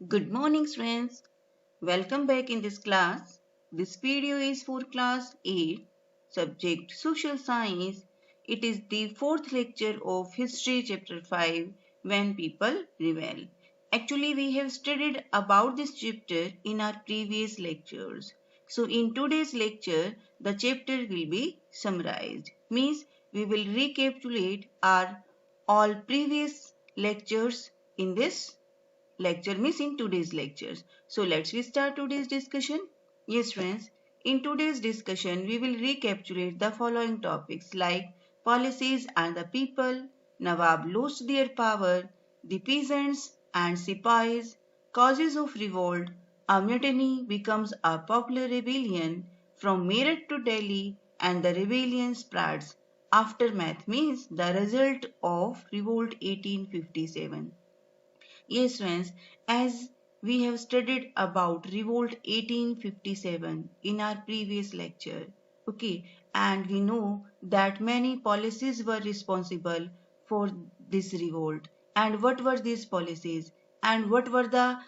Good morning, friends. Welcome back in this class. This video is for class 8, subject Social Science. It is the fourth lecture of History chapter 5, When People Rebel. Actually, we have studied about this chapter in our previous lectures. So, in today's lecture, the chapter will be summarized. Means we will recapitulate our all previous lectures in this lecture means in today's lectures. So let's we start today's discussion. Yes friends, in today's discussion we will recapitulate the following topics like policies and the people, Nawab lost their power, the peasants and sipais, causes of revolt, a mutiny becomes a popular rebellion from Meerut to Delhi and the rebellion spreads. Aftermath means the result of revolt 1857. Yes, friends, as we have studied about Revolt 1857 in our previous lecture, okay, and we know that many policies were responsible for this revolt. And what were these policies? And what were the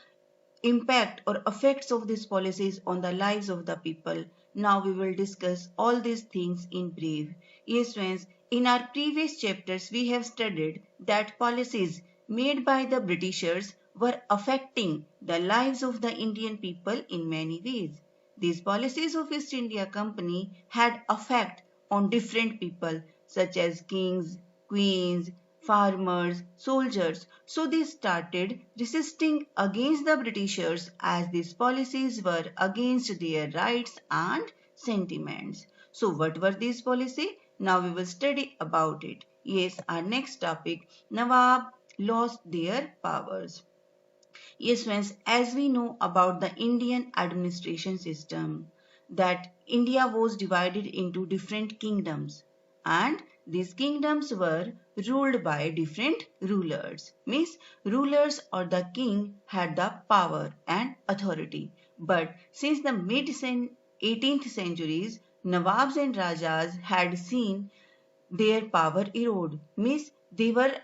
impact or effects of these policies on the lives of the people? Now we will discuss all these things in brief. Yes, friends, in our previous chapters we have studied that policies made by the Britishers were affecting the lives of the Indian people in many ways. These policies of East India Company had effect on different people such as kings, queens, farmers, soldiers. So they started resisting against the Britishers as these policies were against their rights and sentiments. So what were these policies? Now we will study about it. Yes, our next topic, Nawab lost their powers. Yes, friends, as we know about the Indian administration system, that India was divided into different kingdoms and these kingdoms were ruled by different rulers. Means rulers or the king had the power and authority. But since the mid 18th centuries, Nawabs and Rajas had seen their power erode. Means they were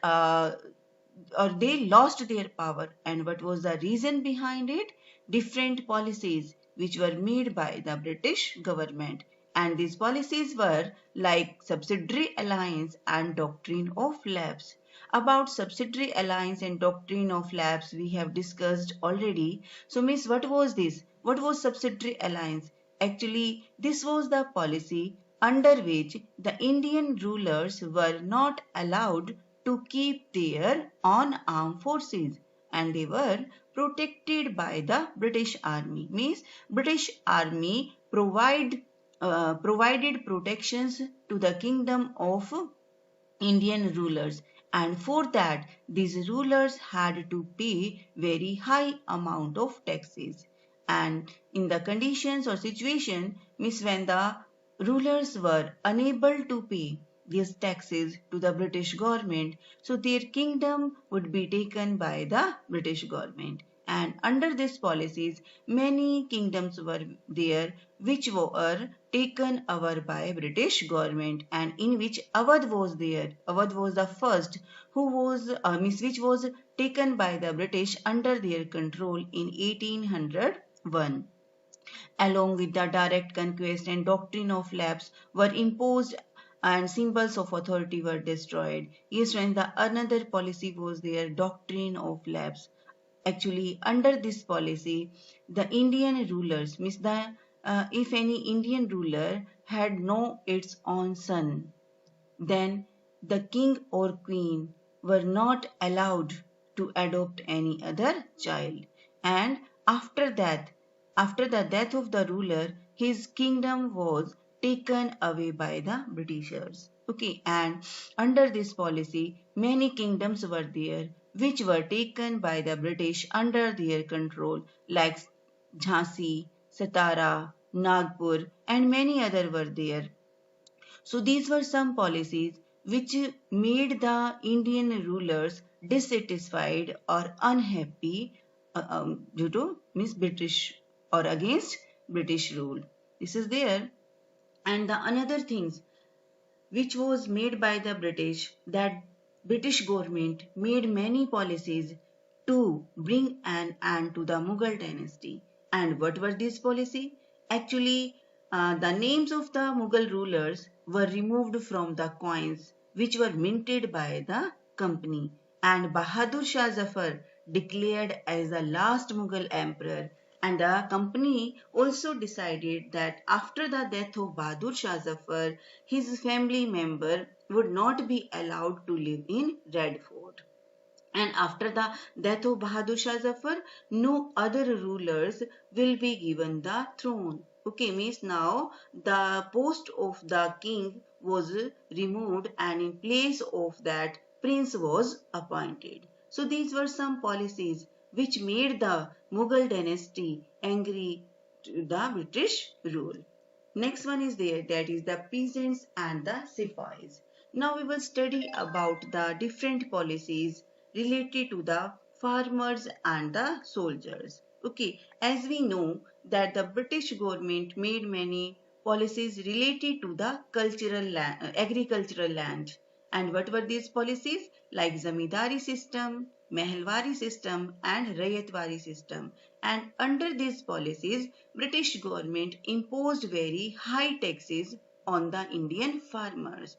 or they lost their power. And what was the reason behind it? Different policies which were made by the British government. And these policies were like subsidiary alliance and doctrine of lapse. About subsidiary alliance and doctrine of lapse we have discussed already. So miss, what was this? What was subsidiary alliance? Actually, this was the policy under which the Indian rulers were not allowed to keep their own armed forces and they were protected by the British Army. Means British Army provided protections to the kingdom of Indian rulers, and for that these rulers had to pay very high amount of taxes. And in the conditions or situation means when the rulers were unable to pay these taxes to the British government, so their kingdom would be taken by the British government. And under these policies, many kingdoms were there which were taken over by British government and in which Awadh was there. Awadh was the first who was which was taken by the British under their control in 1801. Along with the direct conquest and doctrine of lapse were imposed and symbols of authority were destroyed. Yes, when the another policy was their doctrine of lapse. Actually, under this policy, the Indian rulers, means the if any Indian ruler had no its own son, then the king or queen were not allowed to adopt any other child. And after that, after the death of the ruler, his kingdom was taken away by the Britishers. Okay, and under this policy, many kingdoms were there which were taken by the British under their control, like Jhansi, Satara, Nagpur, and many other were there. So these were some policies which made the Indian rulers dissatisfied or unhappy due to Miss British or against British rule. This is there. And the another things which was made by the British, that British government made many policies to bring an end to the Mughal dynasty. And what were these policy? Actually, the names of the Mughal rulers were removed from the coins which were minted by the company, and Bahadur Shah Zafar declared as the last Mughal emperor, and the company also decided that after the death of Bahadur Shah Zafar, his family member would not be allowed to live in Red Fort. And after the death of Bahadur Shah Zafar, no other rulers will be given the throne. Okay, means now the post of the king was removed and in place of that prince was appointed. So these were some policies which made the Mughal dynasty angry to the British rule. Next one is there, that is the peasants and the sipais. Now we will study about the different policies related to the farmers and the soldiers. Okay, as we know that the British government made many policies related to the agricultural land. And what were these policies? Like Zamindari system, Mehalwari system and Rayatwari system. And under these policies, British government imposed very high taxes on the Indian farmers.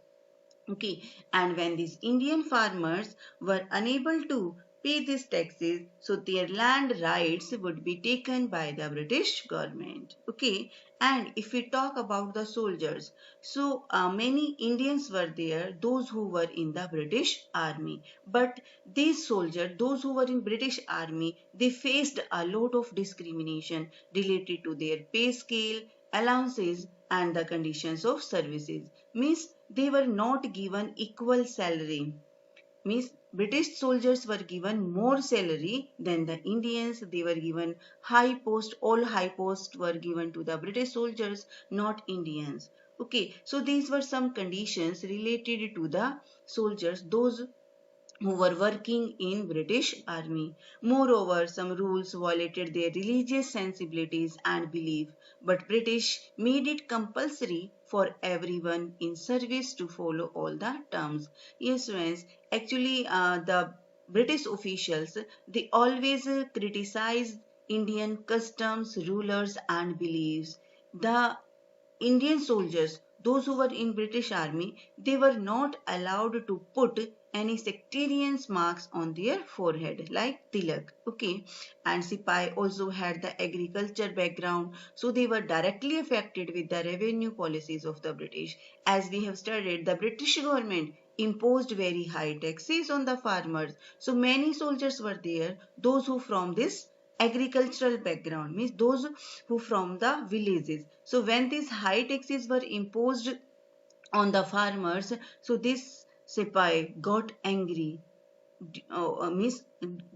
Okay, and when these Indian farmers were unable to pay these taxes, so their land rights would be taken by the British government. Okay, and if we talk about the soldiers, so many Indians were there, those who were in the British army. But these soldiers, those who were in British army, they faced a lot of discrimination related to their pay scale, allowances, and the conditions of services. Means they were not given equal salary. Means British soldiers were given more salary than the Indians. They were given high post. All high posts were given to the British soldiers, not Indians. Okay, so these were some conditions related to the soldiers, those who were working in British Army. Moreover, some rules violated their religious sensibilities and belief, but British made it compulsory for everyone in service to follow all the terms. Yes, friends, actually the British officials, they always criticized Indian customs, rulers and beliefs. The Indian soldiers, those who were in British Army, they were not allowed to put any sectarian marks on their forehead like tilak. Okay, and Sipai also had the agriculture background, so they were directly affected with the revenue policies of the British. As we have studied, the British government imposed very high taxes on the farmers. So many soldiers were there, those who from this agricultural background, means those who from the villages. So when these high taxes were imposed on the farmers, so this Sipai got angry, means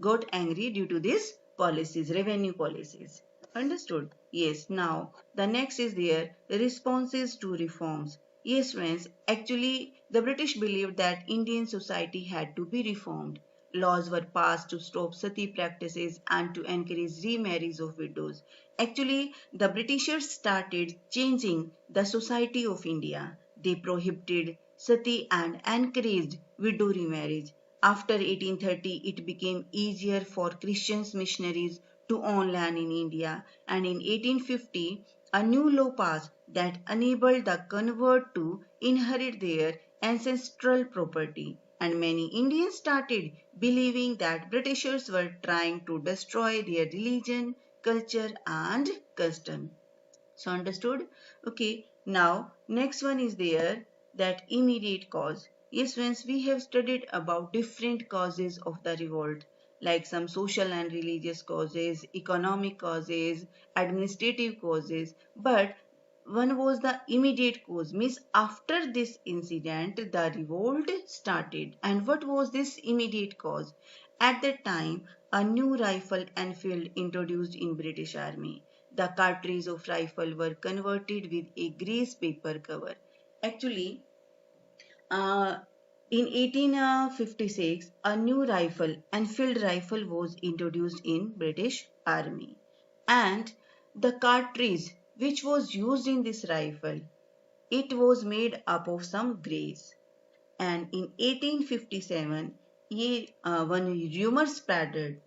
got angry due to these policies, revenue policies. Understood? Yes. Now the next is there, responses to reforms. Yes, friends. Actually, the British believed that Indian society had to be reformed. Laws were passed to stop sati practices and to encourage remarriage of widows. Actually, the Britishers started changing the society of India. They prohibited sati and encouraged widow remarriage. After 1830, it became easier for Christian missionaries to own land in India, and in 1850, a new law passed that enabled the convert to inherit their ancestral property. And many Indians started believing that Britishers were trying to destroy their religion, culture, and custom. So understood? Okay. Now next one is there, that immediate cause. Yes, friends, we have studied about different causes of the revolt, like some social and religious causes, economic causes, administrative causes. But one was the immediate cause, means after this incident the revolt started. And what was this immediate cause? At that time, a new rifle Enfield introduced in British Army. The cartridges of rifle were converted with a grease paper cover. Actually, uh, in 1856, a new rifle, Enfield rifle, was introduced in British Army, and the cartridge which was used in this rifle, it was made up of some grease. And in 1857, one rumor spread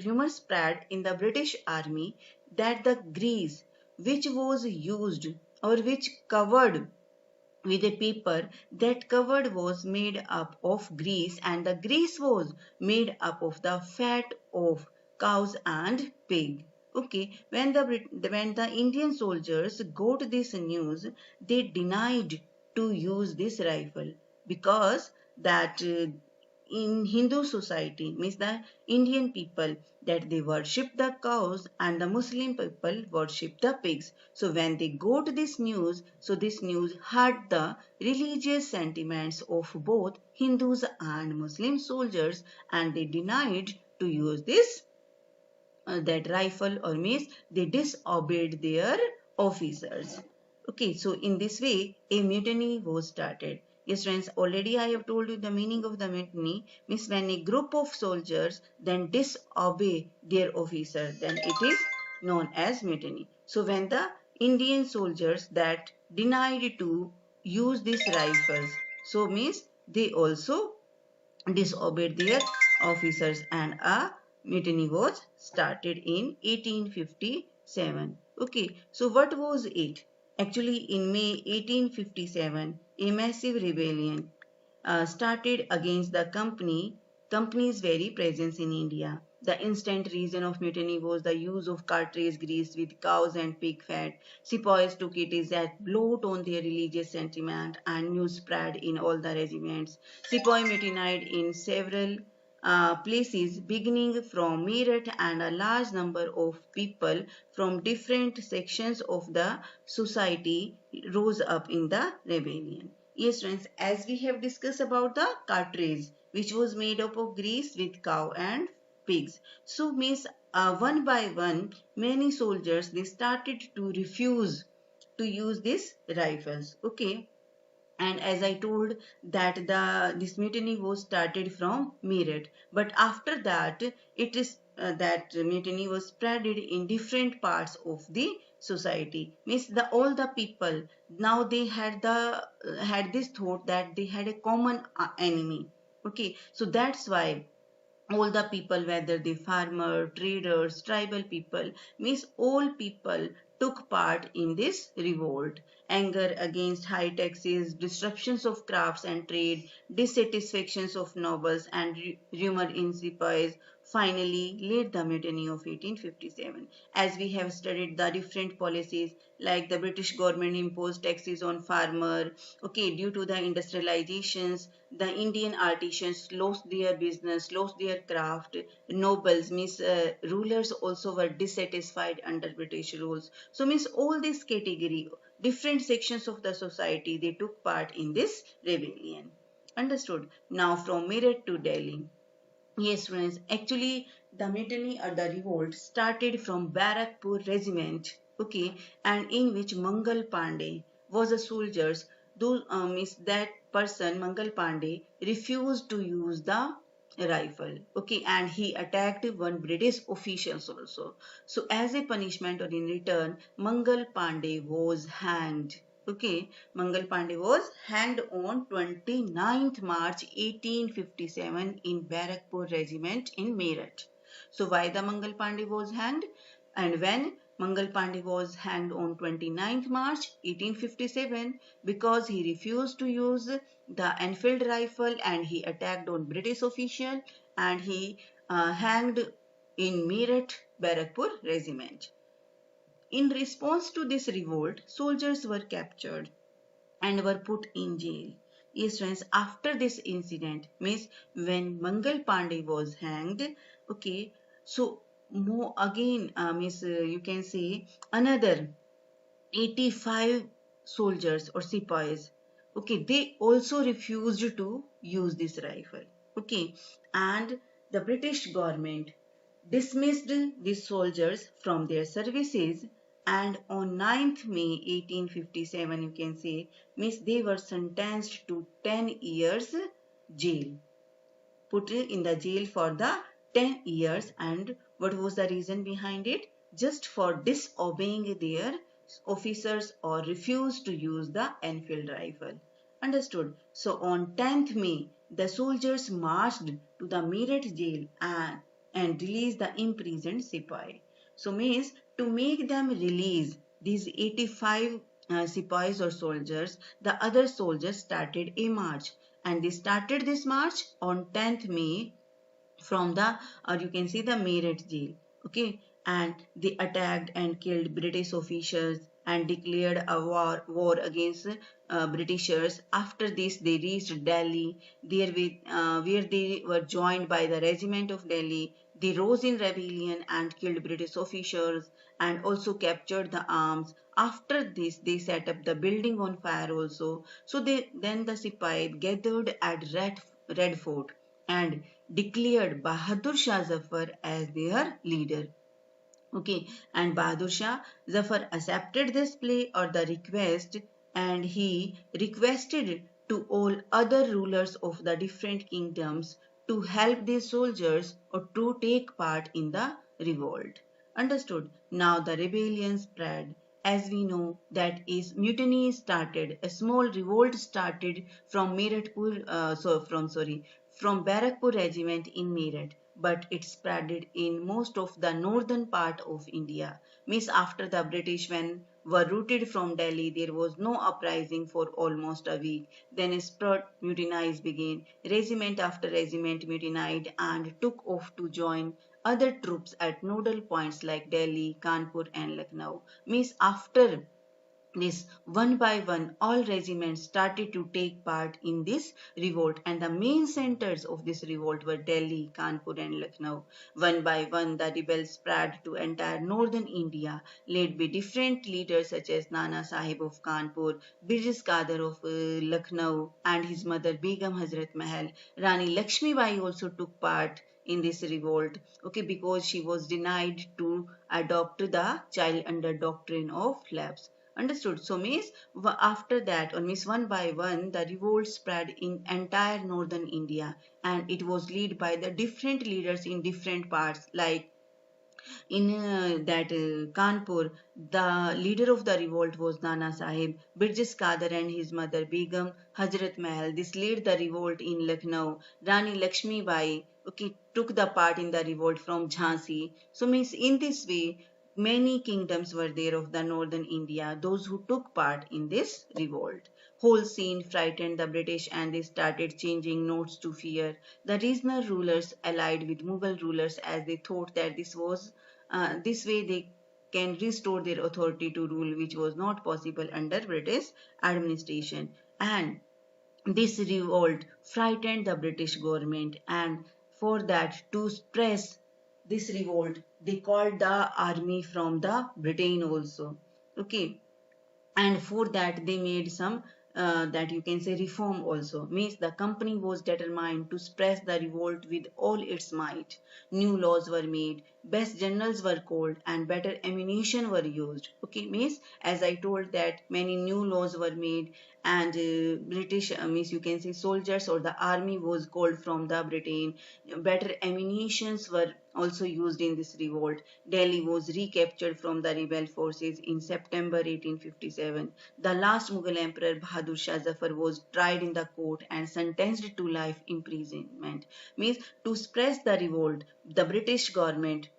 rumor spread in the British army that the grease which was used or which covered with a paper, that covered was made up of grease, and the grease was made up of the fat of cows and pig. Okay, when the Indian soldiers got this news, they denied to use this rifle because that in Hindu society, means the Indian people, that they worship the cows and the Muslim people worship the pigs. So when they got this news, so this news hurt the religious sentiments of both Hindus and Muslim soldiers, and they denied to use this that rifle or mace. They disobeyed their officers. Okay, so in this way a mutiny was started. Yes friends, already I have told you the meaning of the mutiny means when a group of soldiers then disobey their officer, then it is known as mutiny. So when the Indian soldiers that denied to use these rifles, so means they also disobeyed their officers, and a mutiny was started in 1857. Okay, so what was it? Actually, in May 1857, a massive rebellion started against the company's very presence in India. The instant reason of mutiny was the use of cartridge grease with cows and pig fat. Sepoys took it as a blot on their religious sentiment, and news spread in all the regiments. Sepoy mutinied in several places beginning from Meerut, and a large number of people from different sections of the society rose up in the rebellion. Yes, friends, as we have discussed about the cartridge, which was made up of grease with cow and pigs. So, means one by one, many soldiers they started to refuse to use these rifles. Okay, and as I told that the this mutiny was started from Meerut, but after that it is that mutiny was spreaded in different parts of the society. Means the all the people now they had this thought that they had a common enemy. Okay, so that's why all the people, whether the farmer, traders, tribal people, means all people took part in this revolt. Anger against high taxes, disruptions of crafts and trade, dissatisfactions of nobles, and rumor in sepoys finally led the mutiny of 1857. As we have studied the different policies, like the British government imposed taxes on farmer. Okay, due to the industrializations, the Indian artisans lost their business, lost their craft. Nobles, means rulers also were dissatisfied under British rules. So means all this category, different sections of the society, they took part in this rebellion. Understood? Now from Meerut to Delhi. Yes, friends. Actually, the mutiny or the revolt started from Barakpur regiment, okay, and in which Mangal Pandey was a soldier. Though is that person, Mangal Pandey, refused to use the rifle, okay, and he attacked one British officials also. So, as a punishment or in return, Mangal Pandey was hanged. Okay, Mangal Pandey was hanged on 29th March 1857 in Barakpur regiment in Meerut. So why the Mangal Pandey was hanged? And when Mangal Pandey was hanged on 29th March 1857 because he refused to use the Enfield rifle and he attacked on British official, and he hanged in Meerut Barakpur regiment. In response to this revolt, soldiers were captured and were put in jail. Yes, friends, after this incident, means when Mangal Pandey was hanged, okay, so more again, means you can say another 85 soldiers or sepoys, okay, they also refused to use this rifle, okay, and the British government dismissed these soldiers from their services, and on 9th May 1857 you can say, means they were sentenced to 10 years jail, put in the jail for the 10 years. And what was the reason behind it? Just for disobeying their officers or refused to use the Enfield rifle. Understood? So on 10th May, the soldiers marched to the Meerut jail, and and release the imprisoned Sipai. So means to make them release these 85 Sipais or soldiers, the other soldiers started a march, and they started this march on 10th May from the, or you can see the Meerut jail. Okay, and they attacked and killed British officials and declared a war against Britishers. After this, they reached Delhi, where they were joined by the regiment of Delhi. They rose in rebellion and killed British officials and also captured the arms. After this, they set up the building on fire also. So then the Sipai gathered at Red Fort and declared Bahadur Shah Zafar as their leader. Okay, and Bahadur Shah Zafar accepted this play or the request, and he requested to all other rulers of the different kingdoms to help these soldiers or to take part in the revolt. Understood? Now the rebellion spread. As we know, that is mutiny started. A small revolt started from from Barakpur regiment in Meerut, but it spread in most of the northern part of India. Means after the British when were routed from Delhi, there was no uprising for almost a week. Then a spread mutinies began. Regiment after regiment mutinied and took off to join other troops at nodal points like Delhi, Kanpur, and Lucknow. Means after this, one by one, all regiments started to take part in this revolt, and the main centers of this revolt were Delhi, Kanpur, and Lucknow. One by one, the rebels spread to entire northern India, led by different leaders such as Nana Sahib of Kanpur, Birjis Qadar of Lucknow, and his mother Begum Hazrat Mahal. Rani Lakshmi Bai also took part in this revolt, okay, because she was denied to adopt the child under doctrine of lapse. Understood? So means after that, or means one by one, the revolt spread in entire northern India, and it was led by the different leaders in different parts. Like in that Kanpur, the leader of the revolt was Nana Sahib, Birjis Qadar and his mother Begum Hazrat Mahal. This led the revolt in Lucknow. Rani Lakshmi Bai, okay, took the part in the revolt from Jhansi. So means in this way, many kingdoms were there of the northern India, those who took part in this revolt. Whole scene frightened the British and they started changing notes to fear. The regional rulers allied with Mughal rulers as they thought that this way they can restore their authority to rule, which was not possible under British administration. And this revolt frightened the British government, and for that, to suppress this revolt, they called the army from the Britain also. Okay, and for that they made some that you can say reform also. Means the company was determined to suppress the revolt with all its might. New laws were made, best generals were called, and better ammunition were used. Okay, means as I told that many new laws were made, and British means you can say soldiers or the army was called from the Britain. Better ammunitions were also used in this revolt. Delhi was recaptured from the rebel forces in September 1857. The last Mughal emperor Bahadur Shah Zafar was tried in the court and sentenced to life imprisonment. Means to suppress the revolt, the British government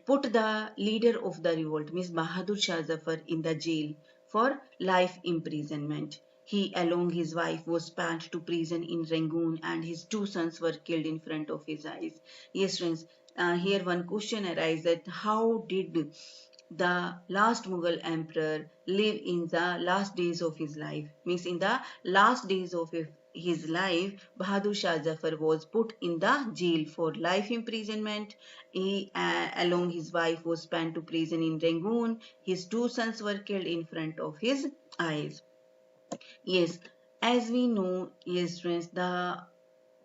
put the leader of the revolt, Miss Bahadur Shah Zafar, in the jail for life imprisonment. He, along his wife, was sent to prison in Rangoon, and his two sons were killed in front of his eyes. Yes, friends, here one question arises that how did the last Mughal emperor live in the last days of his life? Means in the last days of his life, Bahadur Shah Zafar was put in the jail for life imprisonment. He, along his wife, was sent to prison in Rangoon. His two sons were killed in front of his eyes. Yes, as we know, yes, friends, the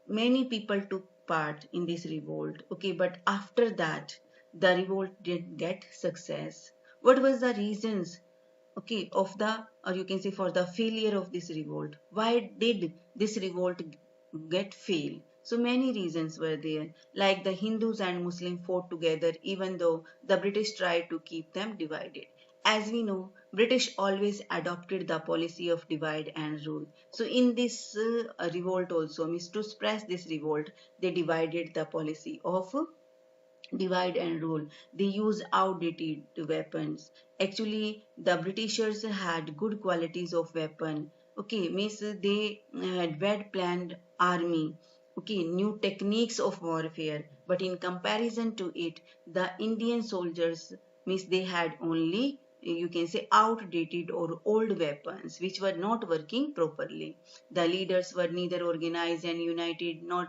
many people took part in this revolt. Okay, but after that, the revolt didn't get success. What was the reasons? Okay, of the, or you can say for the failure of this revolt. Why did this revolt get fail? So many reasons were there, like the Hindus and Muslims fought together even though the British tried to keep them divided. as we know, British always adopted the policy of divide and rule. So in this revolt also, means to suppress this revolt, they divided the policy of divide and rule. They use outdated weapons. Actually, the Britishers had good qualities of weapon. Okay, means they had well planned army. Okay, new techniques of warfare. But in comparison to it, the Indian soldiers, means they had only, you can say, outdated or old weapons which were not working properly. The leaders were neither organized and united, not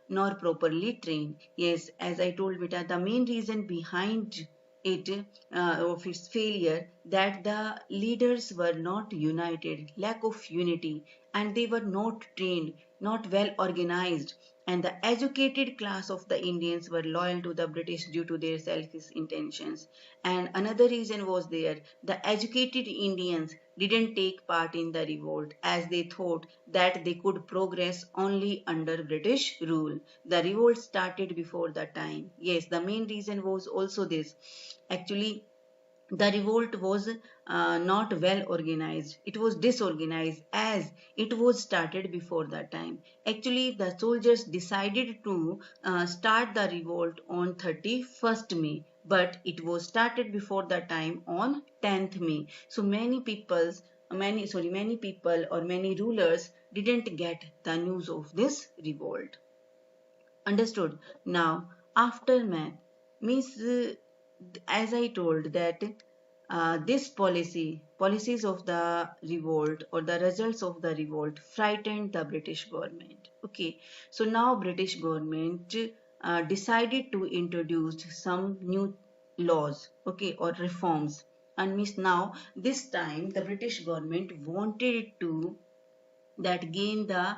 nor properly trained. Yes, as I told Beta, the main reason behind it of its failure, that the leaders were not united, lack of unity, and they were not trained, not well organized, and the educated class of the Indians were loyal to the British due to their selfish intentions. And another reason was there, the educated Indians didn't take part in the revolt as they thought that they could progress only under British rule. The revolt started before the time. Yes, the main reason was also this. Actually, the revolt was not well organized. It was disorganized as it was started before that time. Actually, the soldiers decided to start the revolt on 31st May, but it was started before that time on 10th May. So many people or many rulers didn't get the news of this revolt. Understood? Now, aftermath means, as I told that this policies of the revolt or the results of the revolt frightened the British government. Okay, so now British government decided to introduce some new laws, okay, or reforms. And means now this time the British government wanted to that gain the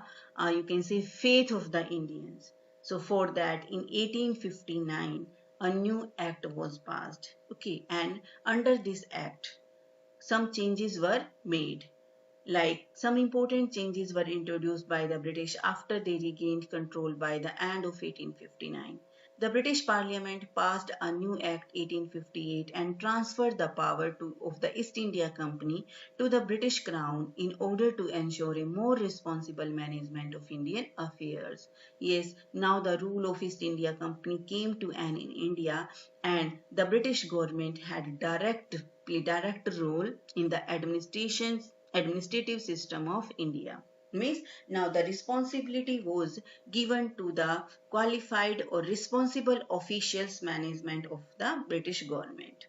you can say faith of the Indians. So for that in 1859 a new act was passed. Okay, and under this act some changes were made. Like some important changes were introduced by the British after they regained control by the end of 1859. The British Parliament passed a new Act 1858 and transferred the power of the East India Company to the British Crown in order to ensure a more responsible management of Indian affairs. Yes, now the rule of East India Company came to an in India, and the British government had direct role in the administrative system of India. Means now the responsibility was given to the qualified or responsible officials management of the British government.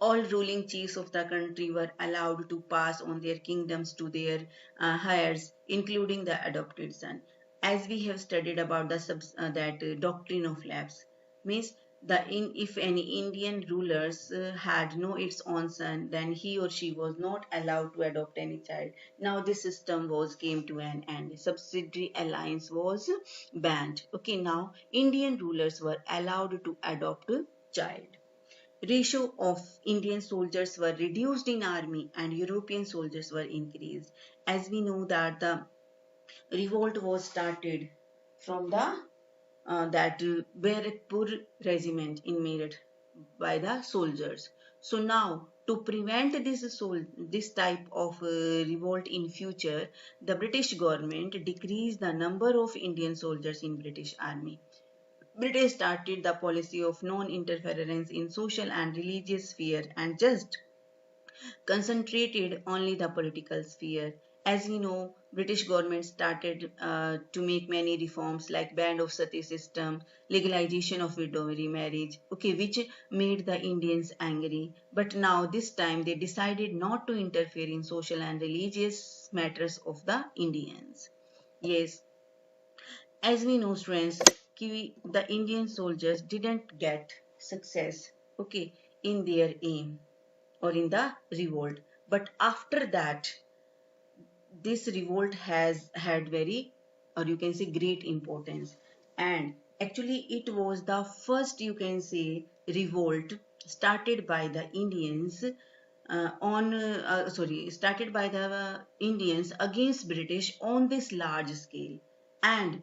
All ruling chiefs of the country were allowed to pass on their kingdoms to their heirs, including the adopted son. As we have studied about that doctrine of lapse, means if any Indian rulers had no its own son, then he or she was not allowed to adopt any child. Now this system was came to an end. Subsidiary alliance was banned. Okay, now Indian rulers were allowed to adopt a child. Ratio of Indian soldiers were reduced in army and European soldiers were increased. As we know that the revolt was started from the that Barakpur regiment in Meerut by the soldiers. So now to prevent this type of revolt in future, the British government decreased the number of Indian soldiers in British army. British started the policy of non-interference in social and religious sphere and just concentrated only the political sphere. As we know, British government started to make many reforms like ban of sati system, legalization of widow remarriage, okay, which made the Indians angry. But now this time they decided not to interfere in social and religious matters of the Indians. Yes, as we know, students, the Indian soldiers didn't get success, okay, in their aim or in the revolt. But after that, this revolt has had very, or you can say, great importance. And actually, it was the first, you can say, revolt started by the Indians started by the Indians against British on this large scale. And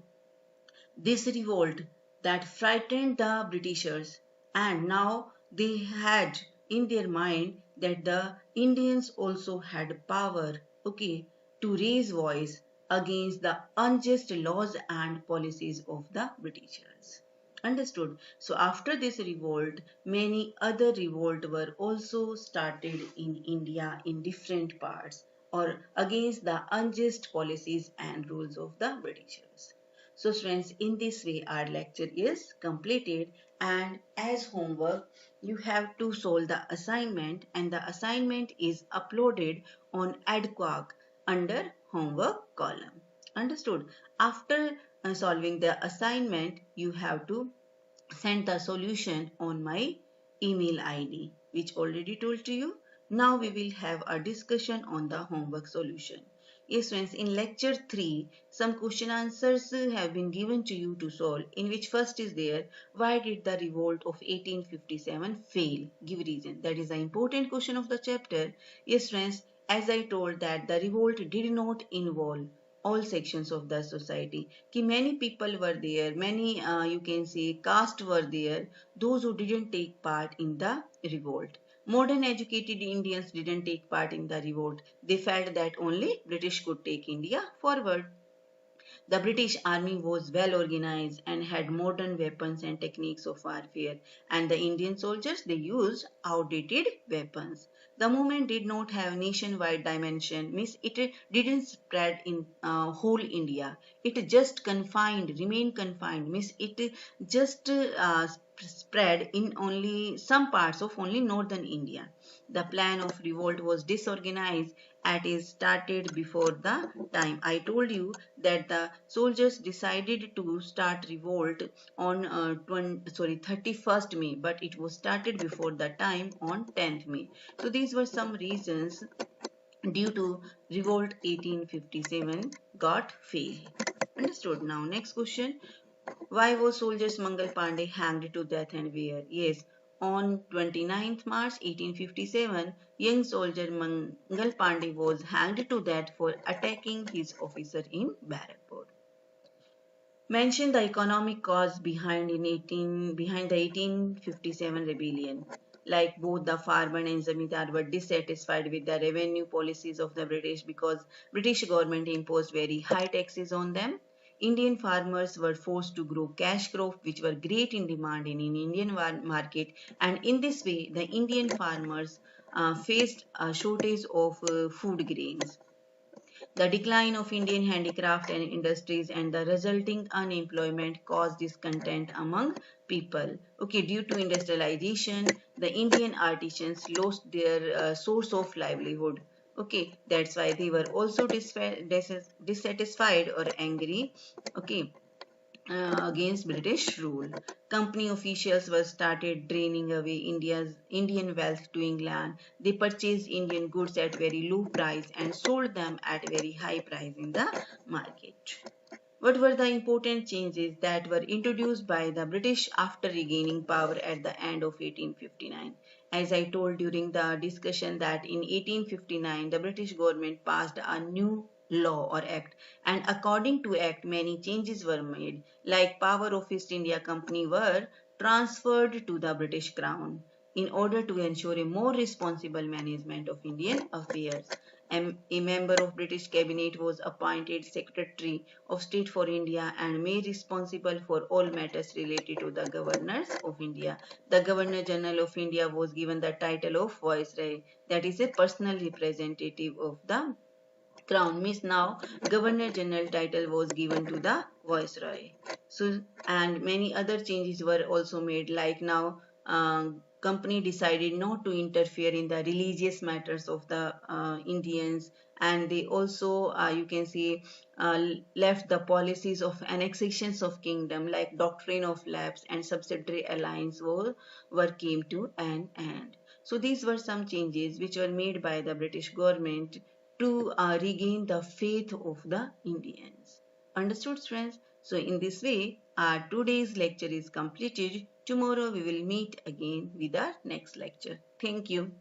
this revolt that frightened the Britishers, and now they had in their mind that the Indians also had power, okay, to raise voice against the unjust laws and policies of the Britishers. Understood? So after this revolt, many other revolts were also started in India in different parts or against the unjust policies and rules of the Britishers. So students, in this way our lecture is completed, and as homework you have to solve the assignment, and the assignment is uploaded on AdQuark under homework column. Understood? After solving the assignment, you have to send the solution on my email ID, which already told to you. Now we will have a discussion on the homework solution. Yes, friends, in lecture 3, some question answers have been given to you to solve, in which first is there, why did the revolt of 1857 fail? Give reason. That is the important question of the chapter. Yes, friends, as I told that the revolt did not involve all sections of the society. Ki many people were there, many you can say caste were there, those who didn't take part in the revolt. Modern educated Indians didn't take part in the revolt. They felt that only British could take India forward. The British army was well organized and had modern weapons and techniques of warfare, and the Indian soldiers they used outdated weapons. The movement did not have nationwide dimension, means it didn't spread in whole India. It just remained confined, means it just spread in only some parts of only northern India. The plan of revolt was disorganized and it started before the time. I told you that the soldiers decided to start revolt on 31st May, but it was started before the time on 10th May. So these were some reasons due to revolt 1857 got failed. Understood? Now next question. Why was soldiers Mangal Pandey hanged to death and where? Yes, on 29th March 1857, young soldier Mangal Pandey was hanged to death for attacking his officer in Barrackpore. Mention the economic cause behind the 1857 rebellion. Like both the farmer and zamindar were dissatisfied with the revenue policies of the British because British government imposed very high taxes on them. Indian farmers were forced to grow cash crops which were great in demand in Indian market, and in this way the Indian farmers faced a shortage of food grains. The decline of Indian handicraft and industries and the resulting unemployment caused discontent among people. Okay, due to industrialization, the Indian artisans lost their source of livelihood. Okay, that's why they were also dissatisfied or angry. Okay, against British rule. Company officials were started draining away Indian wealth to England. They purchased Indian goods at very low price and sold them at very high price in the market. What were the important changes that were introduced by the British after regaining power at the end of 1859? As I told during the discussion that in 1859 the British government passed a new law or act, and according to act many changes were made, like power of East India Company were transferred to the British Crown in order to ensure a more responsible management of Indian affairs. A member of British cabinet was appointed Secretary of State for India and made responsible for all matters related to the governors of India. The Governor General of India was given the title of Viceroy, that is a personal representative of the crown. Means now Governor General title was given to the Viceroy. So and many other changes were also made, like now company decided not to interfere in the religious matters of the Indians, and they also you can see left the policies of annexations of kingdom like doctrine of lapse and subsidiary alliance were came to an end. So these were some changes which were made by the British government to regain the faith of the Indians. Understood, friends? So in this way, our today's lecture is completed. Tomorrow we will meet again with our next lecture. Thank you.